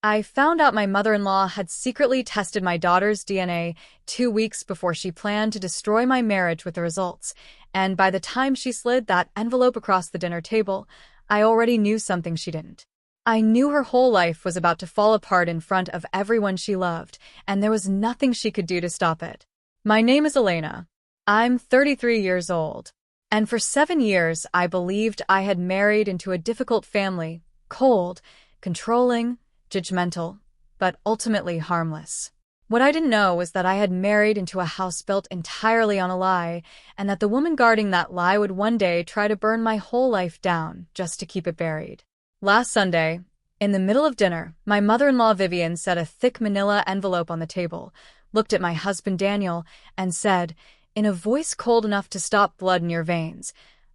I found out my mother-in-law had secretly tested my daughter's DNA 2 weeks before she planned to destroy my marriage with the results, and by the time she slid that envelope across the dinner table, I already knew something she didn't. I knew her whole life was about to fall apart in front of everyone she loved, and there was nothing she could do to stop it. My name is Elena. I'm 33 years old. And for 7 years, I believed I had married into a difficult family, cold, controlling, judgmental, but ultimately harmless. What I didn't know was that I had married into a house built entirely on a lie, and that the woman guarding that lie would one day try to burn my whole life down just to keep it buried. Last Sunday, in the middle of dinner, my mother-in-law Vivian set a thick manila envelope on the table, looked at my husband Daniel, and said, in a voice cold enough to stop blood in your veins,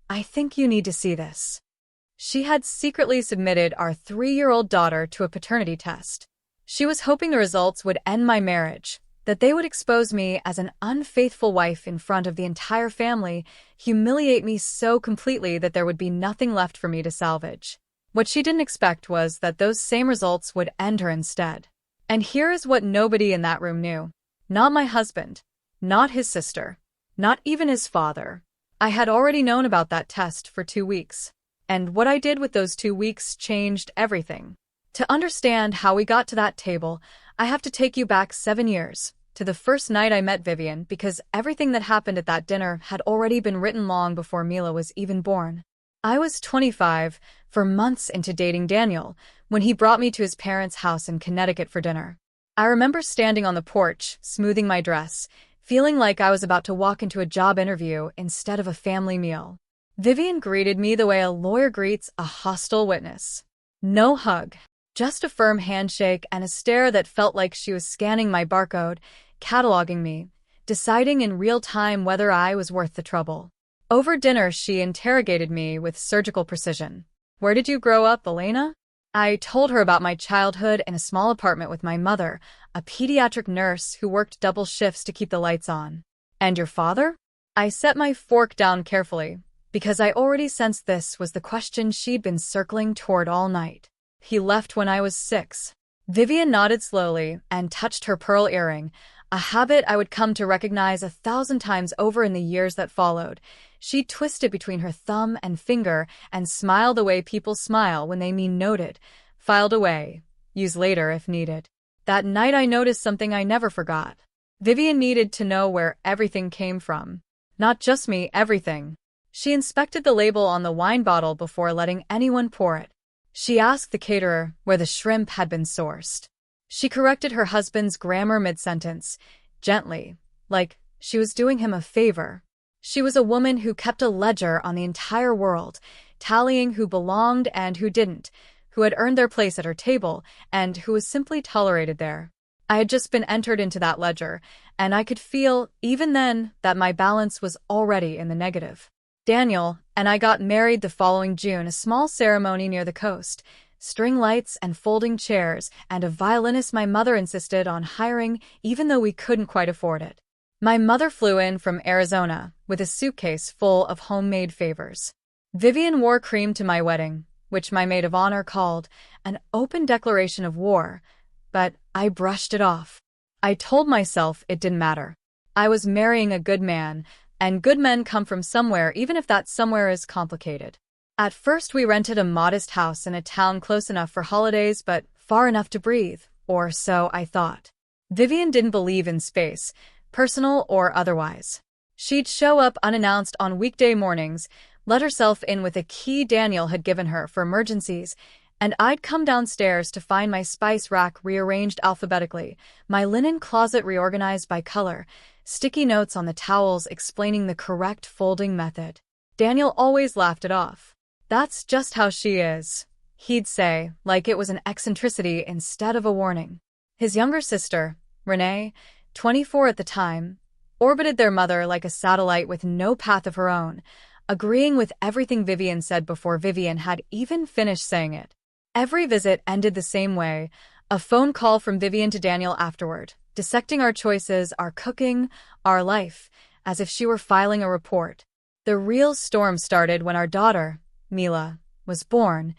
"I think you need to see this." She had secretly submitted our 3-year-old daughter to a paternity test. She was hoping the results would end my marriage, that they would expose me as an unfaithful wife in front of the entire family, humiliate me so completely that there would be nothing left for me to salvage. What she didn't expect was that those same results would end her instead. And here is what nobody in that room knew. Not my husband, not his sister, not even his father. I had already known about that test for 2 weeks. And what I did with those 2 weeks changed everything. To understand how we got to that table, I have to take you back 7 years, to the first night I met Vivian, because everything that happened at that dinner had already been written long before Mila was even born. I was 25, for months into dating Daniel, when he brought me to his parents' house in Connecticut for dinner. I remember standing on the porch, smoothing my dress, feeling like I was about to walk into a job interview instead of a family meal. Vivian greeted me the way a lawyer greets a hostile witness. No hug, just a firm handshake and a stare that felt like she was scanning my barcode, cataloging me, deciding in real time whether I was worth the trouble. Over dinner, she interrogated me with surgical precision. "Where did you grow up, Elena?" I told her about my childhood in a small apartment with my mother, a pediatric nurse who worked double shifts to keep the lights on. "And your father?" I set my fork down carefully, because I already sensed this was the question she'd been circling toward all night. "He left when I was 6. Vivian nodded slowly and touched her pearl earring, a habit I would come to recognize 1,000 times over in the years that followed. She'd twist it between her thumb and finger and smile the way people smile when they mean noted, filed away, use later if needed. That night I noticed something I never forgot. Vivian needed to know where everything came from. Not just me, everything. She inspected the label on the wine bottle before letting anyone pour it. She asked the caterer where the shrimp had been sourced. She corrected her husband's grammar mid-sentence, gently, like she was doing him a favor. She was a woman who kept a ledger on the entire world, tallying who belonged and who didn't, who had earned their place at her table, and who was simply tolerated there. I had just been entered into that ledger, and I could feel, even then, that my balance was already in the negative. Daniel and I got married the following June, a small ceremony near the coast, string lights and folding chairs, and a violinist my mother insisted on hiring even though we couldn't quite afford it. My mother flew in from Arizona with a suitcase full of homemade favors. Vivian wore cream to my wedding, which my maid of honor called an open declaration of war, but I brushed it off. I told myself it didn't matter. I was marrying a good man, and good men come from somewhere, even if that somewhere is complicated. At first, we rented a modest house in a town close enough for holidays but far enough to breathe, or so I thought. Vivian didn't believe in space, personal or otherwise. She'd show up unannounced on weekday mornings, let herself in with a key Daniel had given her for emergencies, and I'd come downstairs to find my spice rack rearranged alphabetically, my linen closet reorganized by color, sticky notes on the towels explaining the correct folding method. Daniel always laughed it off. "That's just how she is," he'd say, like it was an eccentricity instead of a warning. His younger sister, Renee, 24 at the time, orbited their mother like a satellite with no path of her own, agreeing with everything Vivian said before Vivian had even finished saying it. Every visit ended the same way, a phone call from Vivian to Daniel afterward, dissecting our choices, our cooking, our life, as if she were filing a report. The real storm started when our daughter, Mila, was born,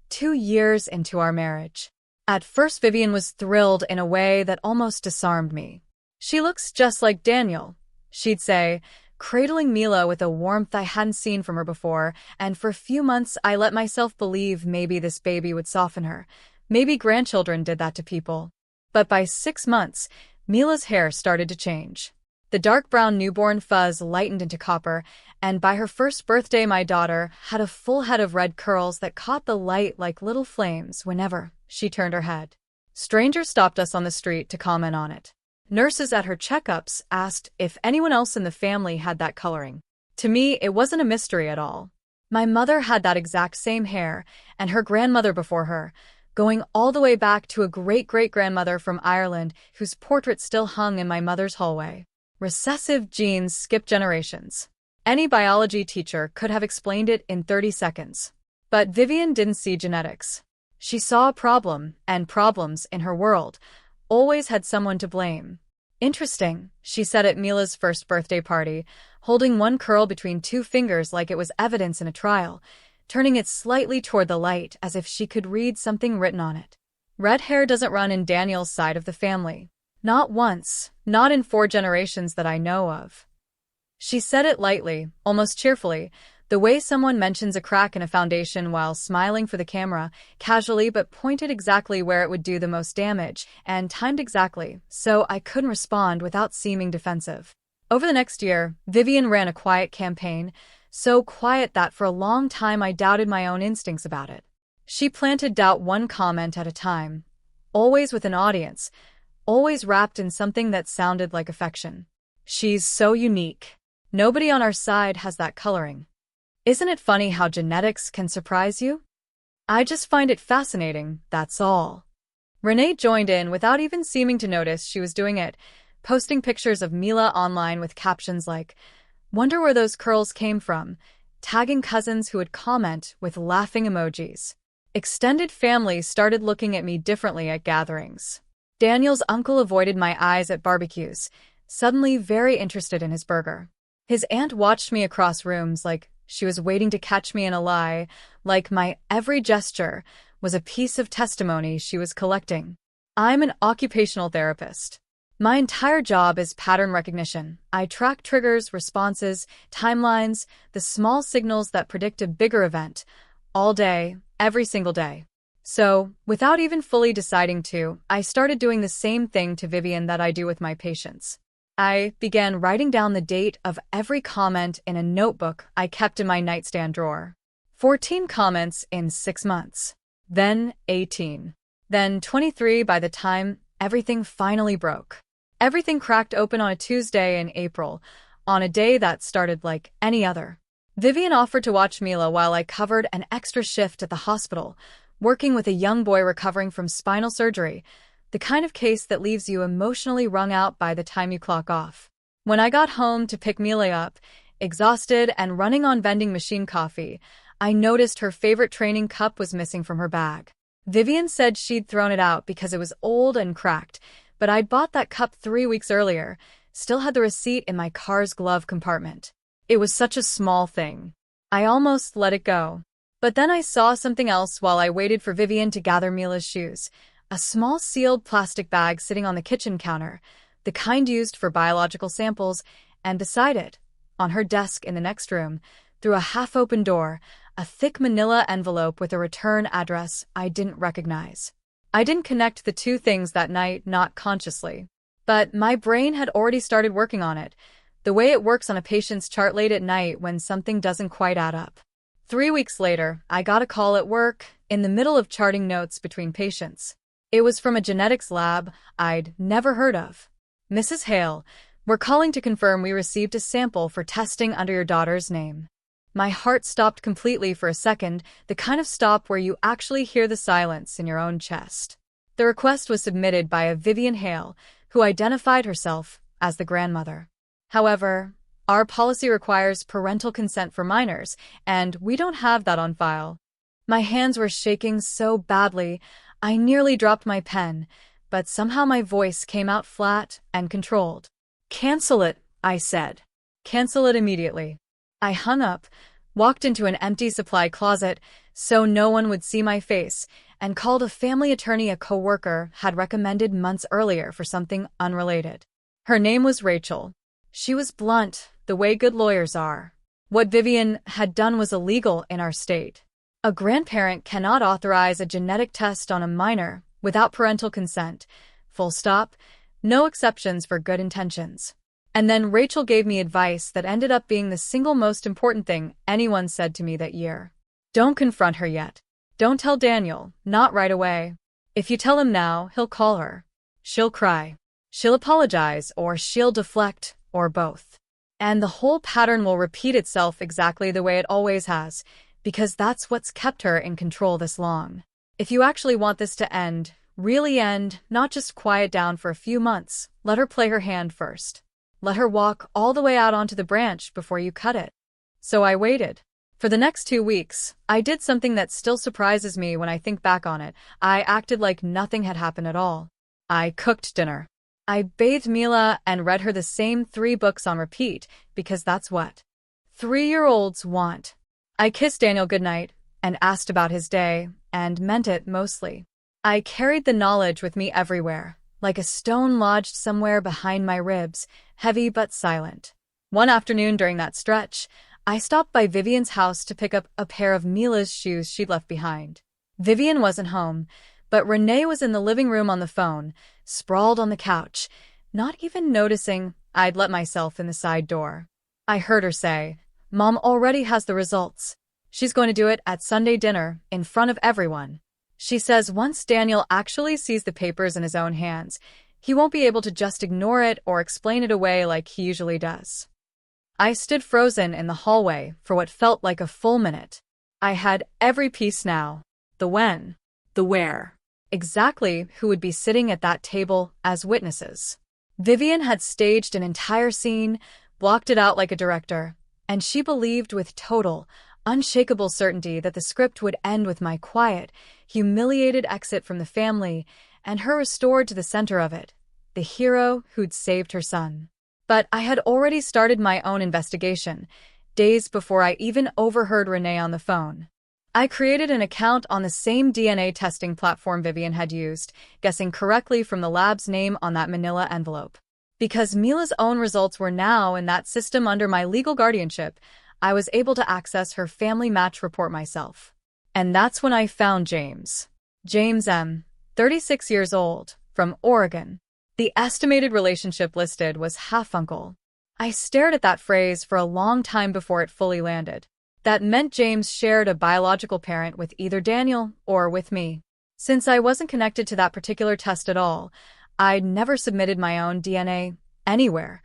2 years into our marriage. At first, Vivian was thrilled in a way that almost disarmed me. "She looks just like Daniel," she'd say, cradling Mila with a warmth I hadn't seen from her before, and for a few months I let myself believe maybe this baby would soften her. Maybe grandchildren did that to people. But by 6 months, Mila's hair started to change. The dark brown newborn fuzz lightened into copper, and by her first birthday my daughter had a full head of red curls that caught the light like little flames whenever she turned her head. Strangers stopped us on the street to comment on it. Nurses at her checkups asked if anyone else in the family had that coloring. To me, it wasn't a mystery at all. My mother had that exact same hair, and her grandmother before her, going all the way back to a great-great-grandmother from Ireland whose portrait still hung in my mother's hallway. Recessive genes skip generations. Any biology teacher could have explained it in 30 seconds. But Vivian didn't see genetics. She saw a problem, and problems in her world always had someone to blame. "Interesting," she said at Mila's first birthday party, holding one curl between two fingers like it was evidence in a trial, turning it slightly toward the light as if she could read something written on it. "Red hair doesn't run in Daniel's side of the family. Not once, not in 4 generations that I know of." She said it lightly, almost cheerfully, the way someone mentions a crack in a foundation while smiling for the camera, casually but pointed exactly where it would do the most damage, and timed exactly, so I couldn't respond without seeming defensive. Over the next year, Vivian ran a quiet campaign, so quiet that for a long time I doubted my own instincts about it. She planted doubt one comment at a time, always with an audience, always wrapped in something that sounded like affection. "She's so unique. Nobody on our side has that coloring. Isn't it funny how genetics can surprise you? I just find it fascinating, that's all." Renee joined in without even seeming to notice she was doing it, posting pictures of Mila online with captions like, "Wonder where those curls came from," tagging cousins who would comment with laughing emojis. Extended family started looking at me differently at gatherings. Daniel's uncle avoided my eyes at barbecues, suddenly very interested in his burger. His aunt watched me across rooms like she was waiting to catch me in a lie, like my every gesture was a piece of testimony she was collecting. I'm an occupational therapist. My entire job is pattern recognition. I track triggers, responses, timelines, the small signals that predict a bigger event, all day, every single day. So, without even fully deciding to, I started doing the same thing to Vivian that I do with my patients. I began writing down the date of every comment in a notebook I kept in my nightstand drawer. 14 comments in 6 months. Then 18. Then 23 by the time everything finally broke. Everything cracked open on a Tuesday in April, on a day that started like any other. Vivian offered to watch Mila while I covered an extra shift at the hospital, working with a young boy recovering from spinal surgery, the kind of case that leaves you emotionally wrung out by the time you clock off. When I got home to pick Mila up, exhausted and running on vending machine coffee, I noticed her favorite training cup was missing from her bag. Vivian said she'd thrown it out because it was old and cracked, but I'd bought that cup 3 weeks earlier, still had the receipt in my car's glove compartment. It was such a small thing. I almost let it go. But then I saw something else while I waited for Vivian to gather Mila's shoes. A small sealed plastic bag sitting on the kitchen counter, the kind used for biological samples, and beside it, on her desk in the next room, through a half-open door, a thick manila envelope with a return address I didn't recognize. I didn't connect the two things that night, not consciously. But my brain had already started working on it, the way it works on a patient's chart late at night when something doesn't quite add up. 3 weeks later, I got a call at work, in the middle of charting notes between patients. It was from a genetics lab I'd never heard of. "Mrs. Hale, we're calling to confirm we received a sample for testing under your daughter's name." My heart stopped completely for a second, the kind of stop where you actually hear the silence in your own chest. The request was submitted by a Vivian Hale, who identified herself as the grandmother. However, our policy requires parental consent for minors, and we don't have that on file. My hands were shaking so badly, I nearly dropped my pen, but somehow my voice came out flat and controlled. "Cancel it," I said. "Cancel it immediately." I hung up, walked into an empty supply closet so no one would see my face, and called a family attorney a coworker had recommended months earlier for something unrelated. Her name was Rachel. She was blunt, the way good lawyers are. What Vivian had done was illegal in our state. A grandparent cannot authorize a genetic test on a minor without parental consent. Full stop. No exceptions for good intentions. And then Rachel gave me advice that ended up being the single most important thing anyone said to me that year. Don't confront her yet. Don't tell Daniel, not right away. If you tell him now, he'll call her. She'll cry. She'll apologize, or she'll deflect, or both. And the whole pattern will repeat itself exactly the way it always has, because that's what's kept her in control this long. If you actually want this to end, really end, not just quiet down for a few months, let her play her hand first. Let her walk all the way out onto the branch before you cut it. So I waited. For the next 2 weeks, I did something that still surprises me when I think back on it. I acted like nothing had happened at all. I cooked dinner. I bathed Mila and read her the same 3 books on repeat, because that's what 3-year-olds want. I kissed Daniel goodnight and asked about his day, and meant it mostly. I carried the knowledge with me everywhere, like a stone lodged somewhere behind my ribs, heavy but silent. One afternoon during that stretch, I stopped by Vivian's house to pick up a pair of Mila's shoes she'd left behind. Vivian wasn't home, but Renee was in the living room on the phone, sprawled on the couch, not even noticing I'd let myself in the side door. I heard her say, "Mom already has the results. She's going to do it at Sunday dinner, in front of everyone. She says once Daniel actually sees the papers in his own hands, he won't be able to just ignore it or explain it away like he usually does." I stood frozen in the hallway for what felt like a full minute. I had every piece now. The when, the where, exactly who would be sitting at that table as witnesses. Vivian had staged an entire scene, blocked it out like a director, and she believed with total, unshakable certainty that the script would end with my quiet, humiliated exit from the family and her restored to the center of it, the hero who'd saved her son. But I had already started my own investigation, days before I even overheard Renee on the phone. I created an account on the same DNA testing platform Vivian had used, guessing correctly from the lab's name on that manila envelope. Because Mila's own results were now in that system under my legal guardianship, I was able to access her family match report myself. And that's when I found James. James M., 36 years old, from Oregon. The estimated relationship listed was half-uncle. I stared at that phrase for a long time before it fully landed. That meant James shared a biological parent with either Daniel or with me. Since I wasn't connected to that particular test at all, I'd never submitted my own DNA anywhere.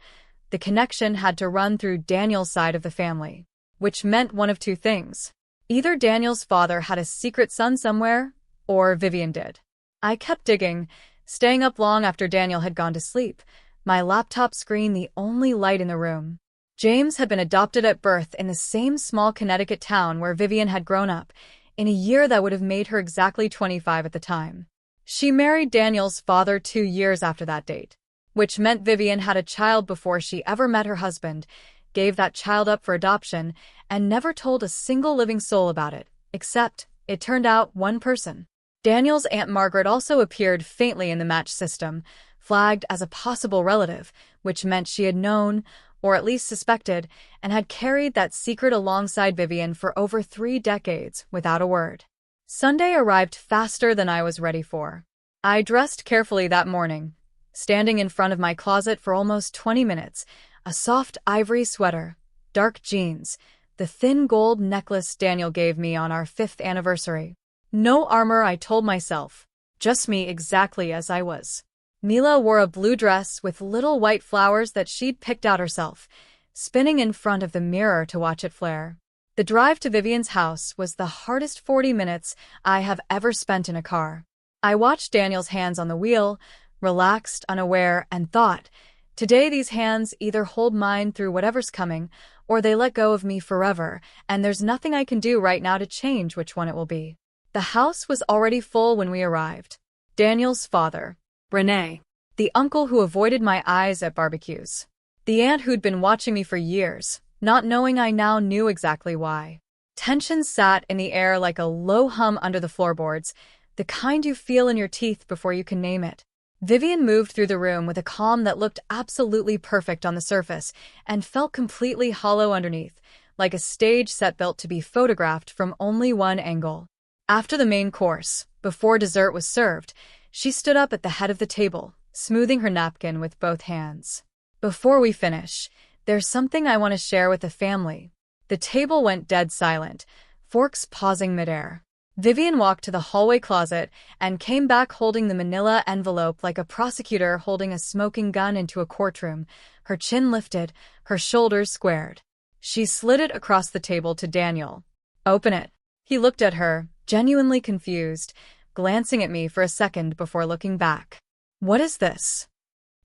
The connection had to run through Daniel's side of the family, which meant one of two things. Either Daniel's father had a secret son somewhere, or Vivian did. I kept digging, staying up long after Daniel had gone to sleep, my laptop screen the only light in the room. James had been adopted at birth in the same small Connecticut town where Vivian had grown up, in a year that would have made her exactly 25 at the time. She married Daniel's father 2 years after that date, which meant Vivian had a child before she ever met her husband, gave that child up for adoption, and never told a single living soul about it, except, it turned out, one person. Daniel's Aunt Margaret also appeared faintly in the match system, flagged as a possible relative, which meant she had known, or at least suspected, and had carried that secret alongside Vivian for over 3 decades without a word. Sunday arrived faster than I was ready for. I dressed carefully that morning, standing in front of my closet for almost 20 minutes, a soft ivory sweater, dark jeans, the thin gold necklace Daniel gave me on our 5th anniversary. No armor, I told myself, just me exactly as I was. Mila wore a blue dress with little white flowers that she'd picked out herself, spinning in front of the mirror to watch it flare. The drive to Vivian's house was the hardest 40 minutes I have ever spent in a car. I watched Daniel's hands on the wheel, relaxed, unaware, and thought, today these hands either hold mine through whatever's coming, or they let go of me forever, and there's nothing I can do right now to change which one it will be. The house was already full when we arrived. Daniel's father, Renee, the uncle who avoided my eyes at barbecues, the aunt who'd been watching me for years, not knowing I now knew exactly why. Tension sat in the air like a low hum under the floorboards. the kind you feel in your teeth before you can name it. Vivian moved through the room with a calm that looked absolutely perfect on the surface and felt completely hollow underneath, like a stage set built to be photographed from only one angle. After the main course, before dessert was served, she stood up at the head of the table, smoothing her napkin with both hands. "Before we finish, there's something I want to share with the family." The table went dead silent, forks pausing midair. Vivian walked to the hallway closet and came back holding the manila envelope like a prosecutor holding a smoking gun into a courtroom, her chin lifted, her shoulders squared. She slid it across the table to Daniel. "Open it." He looked at her, genuinely confused, glancing at me for a second before looking back. "What is this?"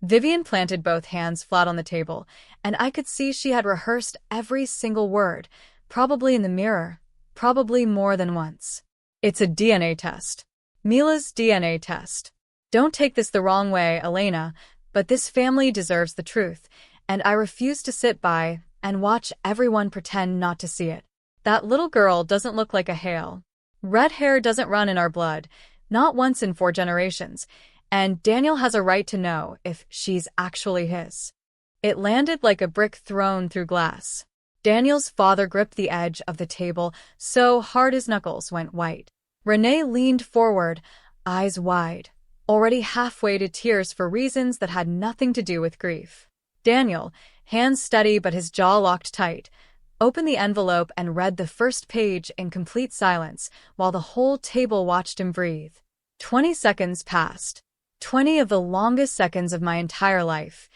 Vivian planted both hands flat on the table, and I could see she had rehearsed every single word, probably in the mirror, probably more than once. "It's a DNA test. Mila's DNA test. Don't take this the wrong way, Elena, but this family deserves the truth, and I refuse to sit by and watch everyone pretend not to see it. That little girl doesn't look like a Hale. Red hair doesn't run in our blood, not once in 4 generations, and Daniel has a right to know if she's actually his." It landed like a brick thrown through glass. Daniel's father gripped the edge of the table so hard his knuckles went white. Renee leaned forward, eyes wide, already halfway to tears for reasons that had nothing to do with grief. Daniel, hands steady but his jaw locked tight, opened the envelope and read the first page in complete silence while the whole table watched him breathe. 20 seconds passed. 20 of the longest seconds of my entire life,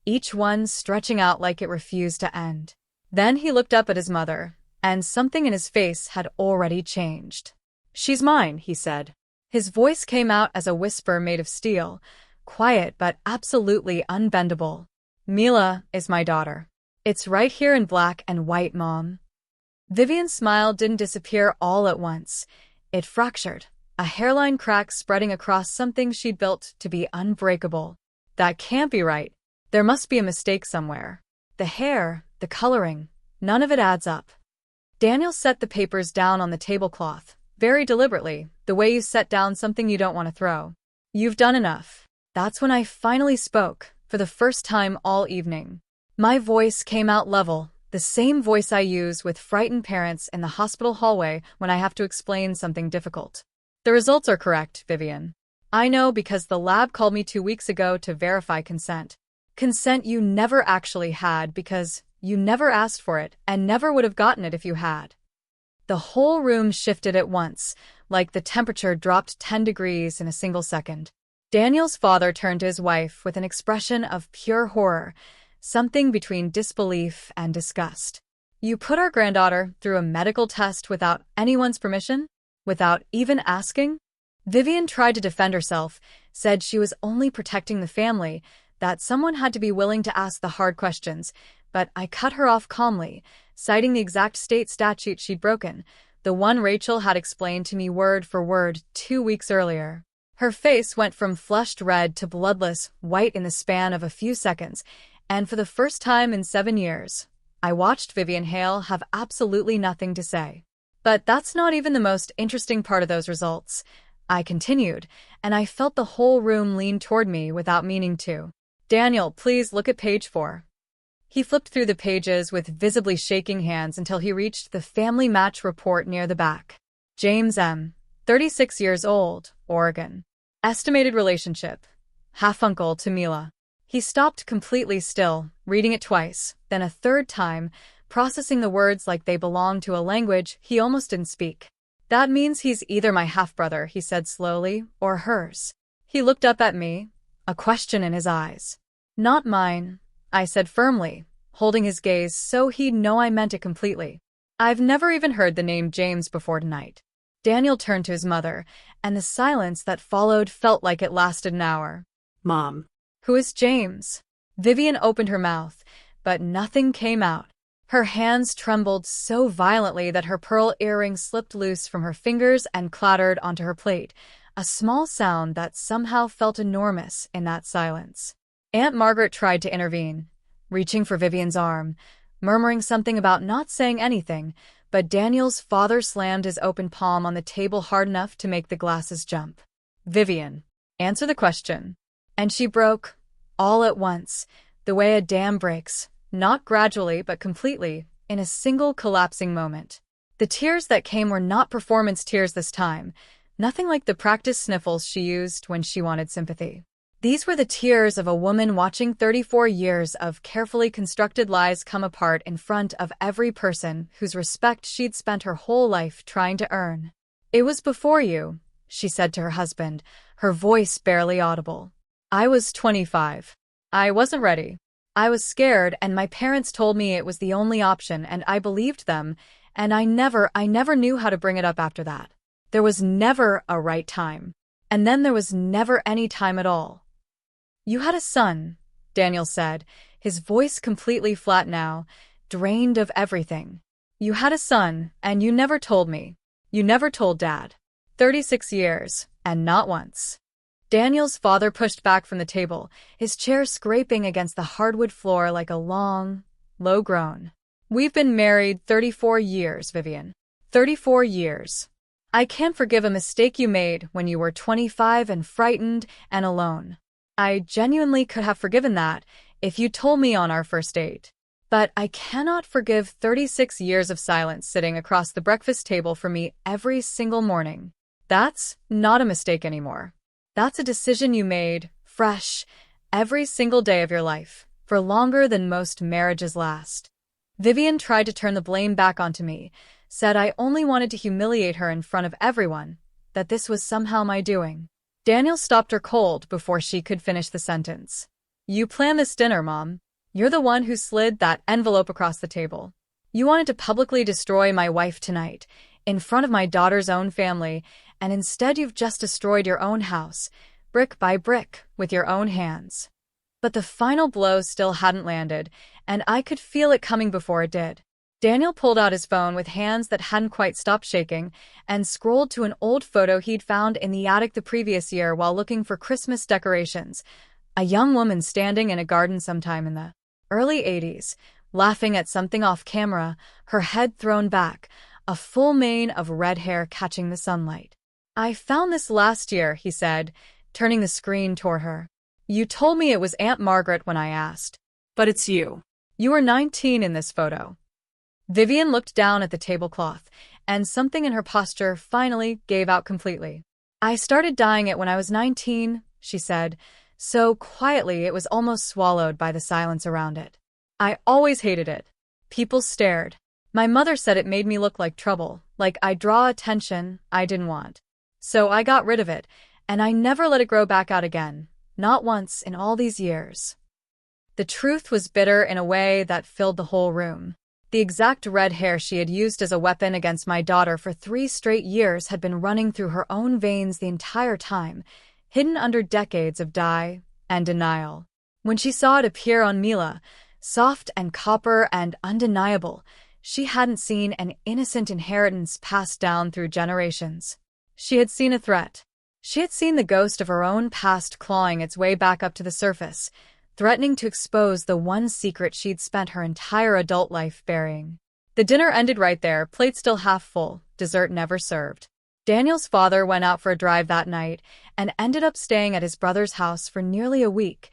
each one stretching out like it refused to end. Then he looked up at his mother, and something in his face had already changed. "She's mine," he said. His voice came out as a whisper made of steel, quiet but absolutely unbendable. "Mila is my daughter. It's right here in black and white, Mom." Vivian's smile didn't disappear all at once. It fractured, a hairline crack spreading across something she'd built to be unbreakable. "That can't be right. There must be a mistake somewhere. The hair, the coloring, none of it adds up." Daniel set the papers down on the tablecloth, very deliberately, the way you set down something you don't want to throw. "You've done enough." That's when I finally spoke, for the first time all evening. My voice came out level, the same voice I use with frightened parents in the hospital hallway when I have to explain something difficult. "The results are correct, Vivian. I know because the lab called me 2 weeks ago to verify consent. Consent you never actually had because you never asked for it and never would have gotten it if you had." The whole room shifted at once, like the temperature dropped 10 degrees in a single second. Daniel's father turned to his wife with an expression of pure horror, something between disbelief and disgust. "You put our granddaughter through a medical test without anyone's permission? Without even asking?" Vivian tried to defend herself, said she was only protecting the family, that someone had to be willing to ask the hard questions, but I cut her off calmly, citing the exact state statute she'd broken, the one Rachel had explained to me word for word 2 weeks earlier. Her face went from flushed red to bloodless white in the span of a few seconds, and for the first time in 7 years, I watched Vivian Hale have absolutely nothing to say. "But that's not even the most interesting part of those results," I continued, and I felt the whole room lean toward me without meaning to. "Daniel, please look at page 4. He flipped through the pages with visibly shaking hands until he reached the family match report near the back. "James M., 36 years old, Oregon. Estimated relationship, half-uncle to Mila." He stopped completely still, reading it twice, then a third time, processing the words like they belonged to a language he almost didn't speak. "That means he's either my half-brother," he said slowly, "or hers." He looked up at me, a question in his eyes. "Not mine," I said firmly, holding his gaze so he'd know I meant it completely. "I've never even heard the name James before tonight." Daniel turned to his mother, and the silence that followed felt like it lasted an hour. "Mom." "Who is James?" Vivian opened her mouth, but nothing came out. Her hands trembled so violently that her pearl earring slipped loose from her fingers and clattered onto her plate, a small sound that somehow felt enormous in that silence. Aunt Margaret tried to intervene, reaching for Vivian's arm, murmuring something about not saying anything, but Daniel's father slammed his open palm on the table hard enough to make the glasses jump. "Vivian, answer the question." And she broke, all at once, the way a dam breaks, not gradually but completely, in a single collapsing moment. The tears that came were not performance tears this time, nothing like the practice sniffles she used when she wanted sympathy. These were the tears of a woman watching 34 years of carefully constructed lies come apart in front of every person whose respect she'd spent her whole life trying to earn. "It was before you," she said to her husband, her voice barely audible. "I was 25. I wasn't ready. I was scared, and my parents told me it was the only option, and I believed them, and I never knew how to bring it up after that. There was never a right time. And then there was never any time at all." "You had a son," Daniel said, his voice completely flat now, drained of everything. "You had a son, and you never told me. You never told Dad. 36 years, and not once." Daniel's father pushed back from the table, his chair scraping against the hardwood floor like a long, low groan. "We've been married 34 years, Vivian. 34 years. I can't forgive a mistake you made when you were 25 and frightened and alone. I genuinely could have forgiven that if you told me on our first date. But I cannot forgive 36 years of silence sitting across the breakfast table from me every single morning. That's not a mistake anymore. That's a decision you made, fresh, every single day of your life, for longer than most marriages last." Vivian tried to turn the blame back onto me, said I only wanted to humiliate her in front of everyone, that this was somehow my doing. Daniel stopped her cold before she could finish the sentence. "You planned this dinner, Mom. You're the one who slid that envelope across the table. You wanted to publicly destroy my wife tonight, in front of my daughter's own family, and instead you've just destroyed your own house, brick by brick, with your own hands." But the final blow still hadn't landed, and I could feel it coming before it did. Daniel pulled out his phone with hands that hadn't quite stopped shaking and scrolled to an old photo he'd found in the attic the previous year while looking for Christmas decorations. A young woman standing in a garden sometime in the early 80s, laughing at something off camera, her head thrown back, a full mane of red hair catching the sunlight. "I found this last year," he said, turning the screen toward her. "You told me it was Aunt Margaret when I asked. But it's you. You were 19 in this photo." Vivian looked down at the tablecloth, and something in her posture finally gave out completely. "I started dyeing it when I was 19, she said, so quietly it was almost swallowed by the silence around it. "I always hated it. People stared. My mother said it made me look like trouble, like I'd draw attention I didn't want. So I got rid of it, and I never let it grow back out again, not once in all these years." The truth was bitter in a way that filled the whole room. The exact red hair she had used as a weapon against my daughter for 3 straight years had been running through her own veins the entire time, hidden under decades of dye and denial. When she saw it appear on Mila, soft and copper and undeniable, she hadn't seen an innocent inheritance passed down through generations. She had seen a threat. She had seen the ghost of her own past clawing its way back up to the surface, threatening to expose the one secret she'd spent her entire adult life burying. The dinner ended right there, plate still half full, dessert never served. Daniel's father went out for a drive that night and ended up staying at his brother's house for nearly a week,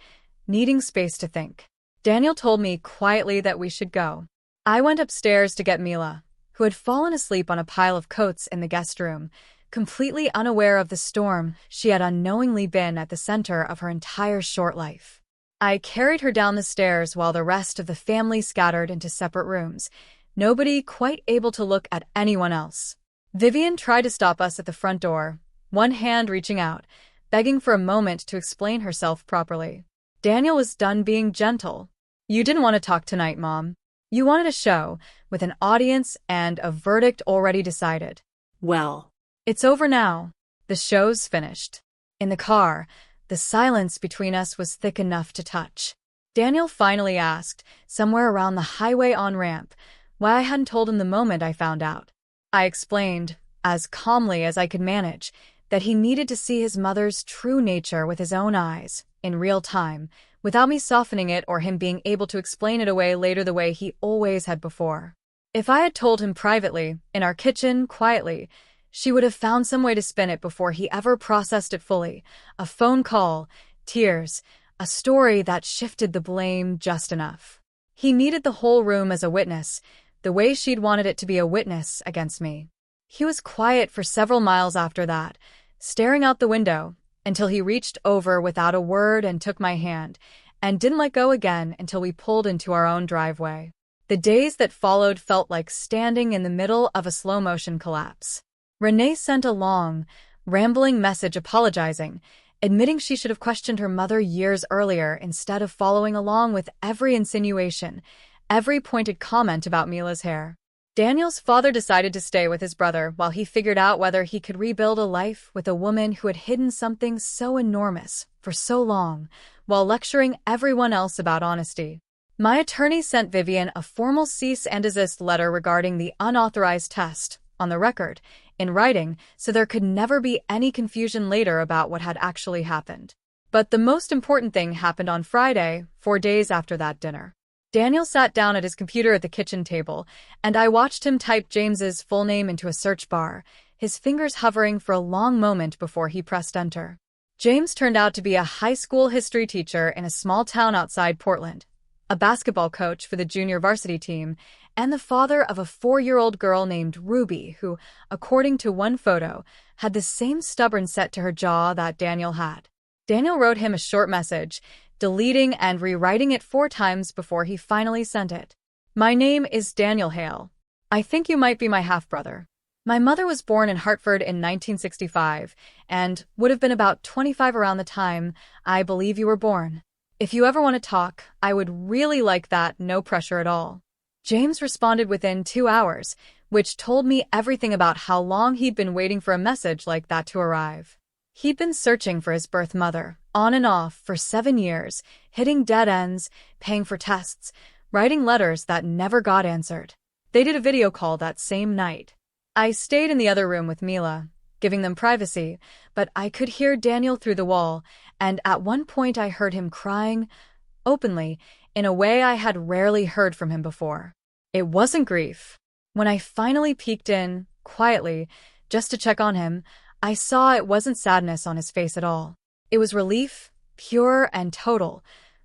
needing space to think. Daniel told me quietly that we should go. I went upstairs to get Mila, who had fallen asleep on a pile of coats in the guest room, completely unaware of the storm she had unknowingly been at the center of her entire short life. I carried her down the stairs while the rest of the family scattered into separate rooms, nobody quite able to look at anyone else. Vivian tried to stop us at the front door, one hand reaching out, begging for a moment to explain herself properly. Daniel was done being gentle. "You didn't want to talk tonight, Mom. You wanted a show, with an audience and a verdict already decided. Well, it's over now. The show's finished." In the car, the silence between us was thick enough to touch. Daniel finally asked, somewhere around the highway on-ramp, why I hadn't told him the moment I found out. I explained, as calmly as I could manage, that he needed to see his mother's true nature with his own eyes, in real time, without me softening it or him being able to explain it away later the way he always had before. If I had told him privately, in our kitchen, quietly, she would have found some way to spin it before he ever processed it fully. A phone call, tears, a story that shifted the blame just enough. He needed the whole room as a witness, the way she'd wanted it to be a witness against me. He was quiet for several miles after that, staring out the window, until he reached over without a word and took my hand, and didn't let go again until we pulled into our own driveway. The days that followed felt like standing in the middle of a slow-motion collapse. Renee sent a long, rambling message apologizing, admitting she should have questioned her mother years earlier instead of following along with every insinuation, every pointed comment about Mila's hair. Daniel's father decided to stay with his brother while he figured out whether he could rebuild a life with a woman who had hidden something so enormous for so long, while lecturing everyone else about honesty. My attorney sent Vivian a formal cease and desist letter regarding the unauthorized test, on the record, in writing, so there could never be any confusion later about what had actually happened. But the most important thing happened on Friday, 4 days after that dinner. Daniel sat down at his computer at the kitchen table, and I watched him type James's full name into a search bar, his fingers hovering for a long moment before he pressed enter. James turned out to be a high school history teacher in a small town outside Portland, a basketball coach for the junior varsity team, and the father of a 4-year-old girl named Ruby who, according to one photo, had the same stubborn set to her jaw that Daniel had. Daniel wrote him a short message, deleting and rewriting it 4 times before he finally sent it. My name is Daniel Hale. I think you might be my half-brother. My mother was born in Hartford in 1965 and would have been about 25 around the time I believe you were born. If you ever want to talk, I would really like that, no pressure at all. James responded within 2 hours, which told me everything about how long he'd been waiting for a message like that to arrive. He'd been searching for his birth mother, on and off, for 7 years, hitting dead ends, paying for tests, writing letters that never got answered. They did a video call that same night. I stayed in the other room with Mila, giving them privacy, but I could hear Daniel through the wall, and at one point I heard him crying, openly, in a way I had rarely heard from him before. It wasn't grief. When I finally peeked in, quietly, just to check on him, I saw it wasn't sadness on his face at all. It was relief, pure and total,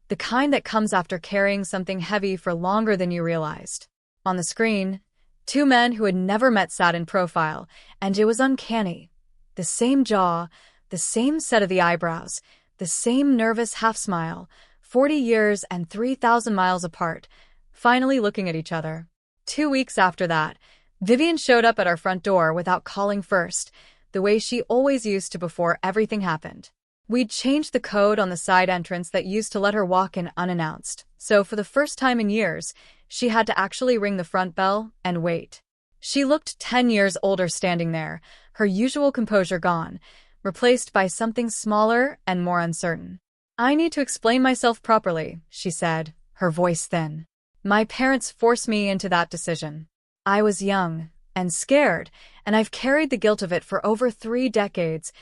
the kind that comes after carrying something heavy for longer than you realized. On the screen, 2 men who had never met sat in profile, and it was uncanny. The same jaw, the same set of the eyebrows, the same nervous half-smile, 40 years and 3,000 miles apart, finally looking at each other. 2 weeks after that, Vivian showed up at our front door without calling first, the way she always used to before everything happened. We'd changed the code on the side entrance that used to let her walk in unannounced, so for the first time in years, she had to actually ring the front bell and wait. She looked 10 years older standing there, her usual composure gone, replaced by something smaller and more uncertain. I need to explain myself properly, she said, her voice thin. My parents forced me into that decision. I was young and scared, and I've carried the guilt of it for over 3 decades,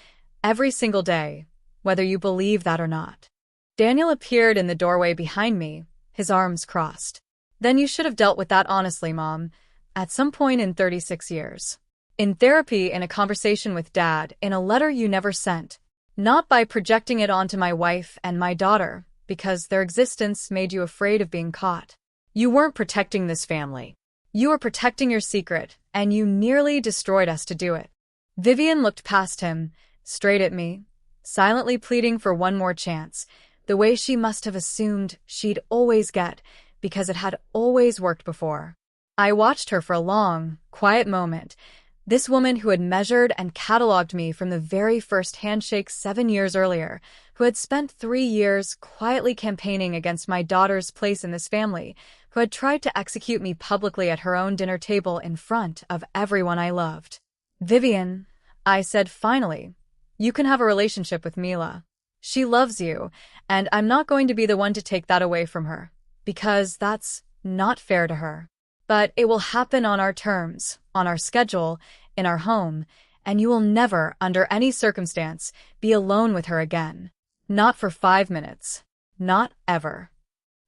every single day, whether you believe that or not. Daniel appeared in the doorway behind me, his arms crossed. Then you should have dealt with that honestly, Mom, at some point in 36 years. In therapy, in a conversation with Dad, in a letter you never sent. Not by projecting it onto my wife and my daughter, because their existence made you afraid of being caught. You weren't protecting this family. You were protecting your secret, and you nearly destroyed us to do it. Vivian looked past him, straight at me, silently pleading for one more chance, the way she must have assumed she'd always get, because it had always worked before. I watched her for a long, quiet moment, this woman who had measured and cataloged me from the very first handshake 7 years earlier, who had spent 3 years quietly campaigning against my daughter's place in this family, who had tried to execute me publicly at her own dinner table in front of everyone I loved. Vivian, I said finally, you can have a relationship with Mila. She loves you, and I'm not going to be the one to take that away from her, because that's not fair to her. But it will happen on our terms, on our schedule, in our home, and you will never, under any circumstance, be alone with her again. Not for 5 minutes. Not ever.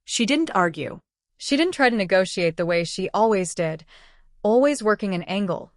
She didn't argue. She didn't try to negotiate the way she always did, always working an angle,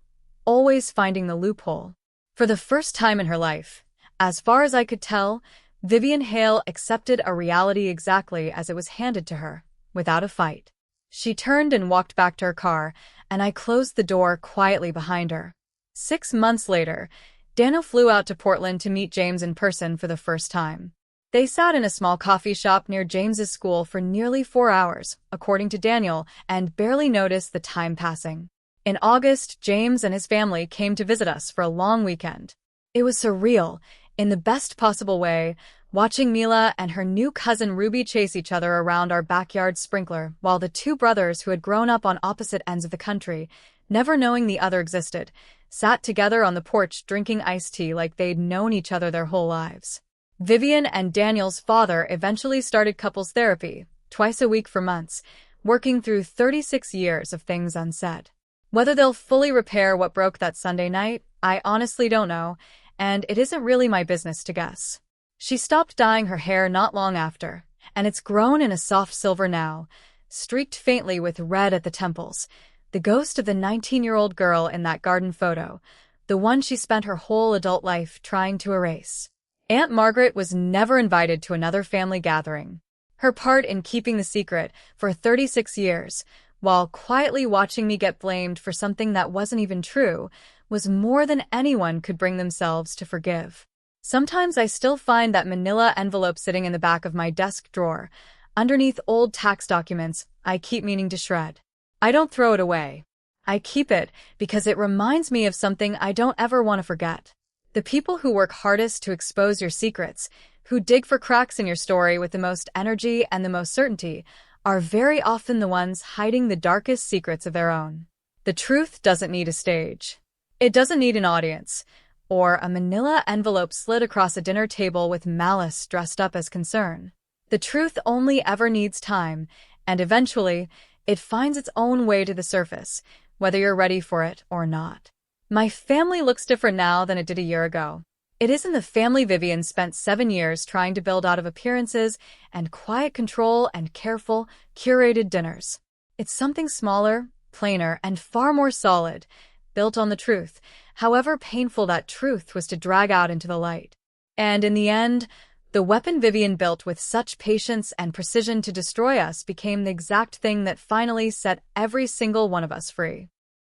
always finding the loophole. For the first time in her life, as far as I could tell, Vivian Hale accepted a reality exactly as it was handed to her, without a fight. She turned and walked back to her car, and I closed the door quietly behind her. 6 months later, Daniel flew out to Portland to meet James in person for the first time. They sat in a small coffee shop near James's school for nearly 4 hours, according to Daniel, and barely noticed the time passing. In August, James and his family came to visit us for a long weekend. It was surreal, in the best possible way, watching Mila and her new cousin Ruby chase each other around our backyard sprinkler while the two brothers who had grown up on opposite ends of the country, never knowing the other existed, sat together on the porch drinking iced tea like they'd known each other their whole lives. Vivian and Daniel's father eventually started couples therapy, twice a week for months, working through 36 years of things unsaid. Whether they'll fully repair what broke that Sunday night, I honestly don't know, and it isn't really my business to guess. She stopped dyeing her hair not long after, and it's grown in a soft silver now, streaked faintly with red at the temples, the ghost of the 19-year-old girl in that garden photo, the one she spent her whole adult life trying to erase. Aunt Margaret was never invited to another family gathering. Her part in keeping the secret for 36 years, while quietly watching me get blamed for something that wasn't even true, was more than anyone could bring themselves to forgive. Sometimes I still find that manila envelope sitting in the back of my desk drawer, underneath old tax documents I keep meaning to shred. I don't throw it away. I keep it because it reminds me of something I don't ever want to forget. The people who work hardest to expose your secrets, who dig for cracks in your story with the most energy and the most certainty, are very often the ones hiding the darkest secrets of their own. The truth doesn't need a stage. It doesn't need an audience, or a manila envelope slid across a dinner table with malice dressed up as concern. The truth only ever needs time, and eventually, it finds its own way to the surface, whether you're ready for it or not. My family looks different now than it did a year ago. It isn't the family Vivian spent 7 years trying to build out of appearances and quiet control and careful, curated dinners. It's something smaller, plainer, and far more solid, built on the truth, however painful that truth was to drag out into the light. And in the end, the weapon Vivian built with such patience and precision to destroy us became the exact thing that finally set every single one of us free.